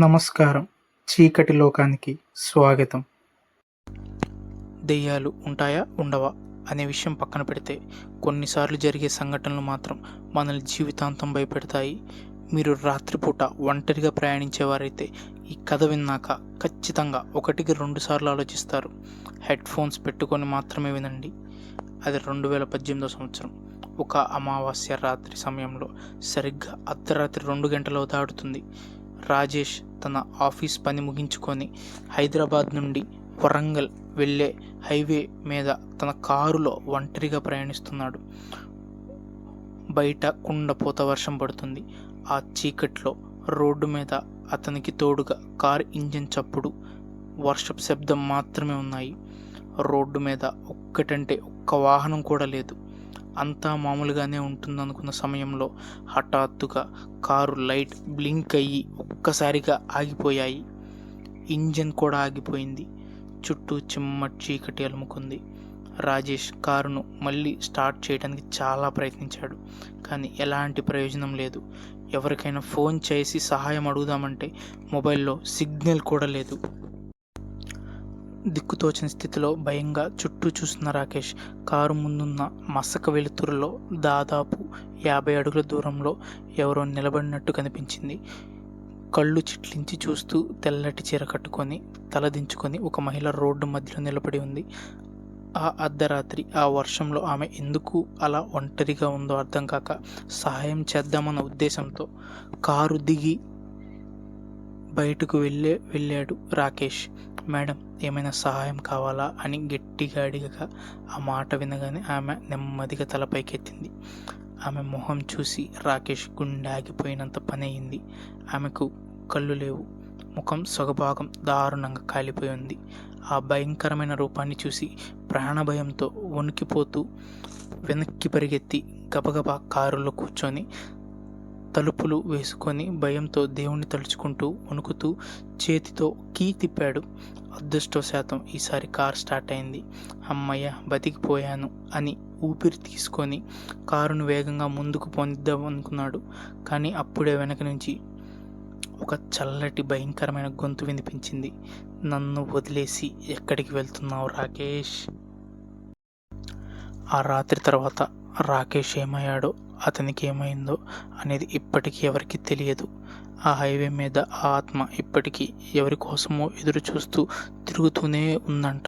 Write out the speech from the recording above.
నమస్కారం. చీకటి లోకానికి స్వాగతం. దెయ్యాలు ఉంటాయా? ఉండవా? అనే విషయం పక్కన పెడితే కొన్నిసార్లు జరిగే సంఘటనలు మాత్రం మనల్ని జీవితాంతం భయపెడతాయి. మీరు రాత్రిపూట ఒంటరిగా ప్రయాణించేవారైతే ఈ కథ విన్నాక ఖచ్చితంగా 1-2 సార్లు ఆలోచిస్తారు. హెడ్ ఫోన్స్ పెట్టుకొని మాత్రమే వినండి. అది 2018 సంవత్సరం. ఒక అమావాస్య రాత్రి సమయంలో సరిగ్గా అర్ధరాత్రి 2 గంటలు దాటుతుంది. రాజేష్ తన ఆఫీస్ పని ముగించుకొని హైదరాబాద్ నుండి వరంగల్ వెళ్ళే హైవే మీద తన కారులో ఒంటరిగా ప్రయాణిస్తున్నాడు. బయట కుండపోత వర్షం పడుతుంది. ఆ చీకట్లో రోడ్డు మీద అతనికి తోడుగా కారు ఇంజిన్ చప్పుడు, వర్షపు శబ్దం మాత్రమే ఉన్నాయి. రోడ్డు మీద ఒక్క వాహనం కూడా లేదు. అంతా మామూలుగానే ఉంటుందనుకున్న సమయంలో హఠాత్తుగా కారు లైట్ బ్లింక్ అయ్యి ఒక్కసారిగా ఆగిపోయాయి. ఇంజన్ కూడా ఆగిపోయింది. చుట్టూ చిమ్మటి చీకటి అలుముకుంది. రాజేష్ కారును మళ్ళీ స్టార్ట్ చేయడానికి చాలా ప్రయత్నించాడు, కానీ ఎలాంటి ప్రయోజనం లేదు. ఎవరికైనా ఫోన్ చేసి సహాయం అడుగుదామంటే మొబైల్లో సిగ్నల్ కూడా లేదు. దిక్కుతోచని స్థితిలో భయంగా చుట్టూ చూస్తున్న రాకేష్ కారు ముందున్న మసక వెలుతురులో దాదాపు 50 అడుగుల దూరంలో ఎవరో నిలబడినట్టు కనిపించింది. కళ్ళు చిట్లించి చూస్తూ తెల్లటి చీర కట్టుకొని తలదించుకొని ఒక మహిళ రోడ్డు మధ్యలో నిలబడి ఉంది. ఆ అర్ధరాత్రి ఆ వర్షంలో ఆమె ఎందుకు అలా ఒంటరిగా ఉందో అర్థం కాక సహాయం చేద్దామన్న ఉద్దేశంతో కారు దిగి బయటకు వెళ్ళాడు రాకేష్. మేడం, ఏమైనా సహాయం కావాలా అని గట్టిగా అడిగగా ఆ మాట వినగానే ఆమె నెమ్మదిగా తలపైకెత్తింది. ఆమె మొహం చూసి రాకేష్ గుండె ఆగిపోయినంత పని అయింది. ఆమెకు కళ్ళు లేవు. ముఖం సొగభాగం దారుణంగా కాలిపోయి ఉంది. ఆ భయంకరమైన రూపాన్ని చూసి ప్రాణభయంతో వణికిపోతూ వెనక్కి పరిగెత్తి గబగబా కారులో కూర్చొని తలుపులు వేసుకొని భయంతో దేవుణ్ణి తలుచుకుంటూ వణుకుతూ చేతితో కీ తిప్పాడు. అదృష్టవశాతం ఈసారి కార్ స్టార్ట్ అయింది. అమ్మయ్య, బతికిపోయాను అని ఊపిరి తీసుకొని కారును వేగంగా ముందుకు పొనిద్దాం అనుకున్నాడు. కానీ అప్పుడే వెనక నుంచి ఒక చల్లటి భయంకరమైన గొంతు వినిపించింది. నన్ను వదిలేసి ఎక్కడికి వెళ్తున్నావు రాకేష్? ఆ రాత్రి తర్వాత రాకేష్ ఏమయ్యాడో, అతనికి ఏమైందో అనేది ఇప్పటికీ ఎవరికీ తెలియదు. ఆ హైవే మీద ఆ ఆత్మ ఇప్పటికీ ఎవరి కోసమో ఎదురు చూస్తూ తిరుగుతూనే ఉందంట.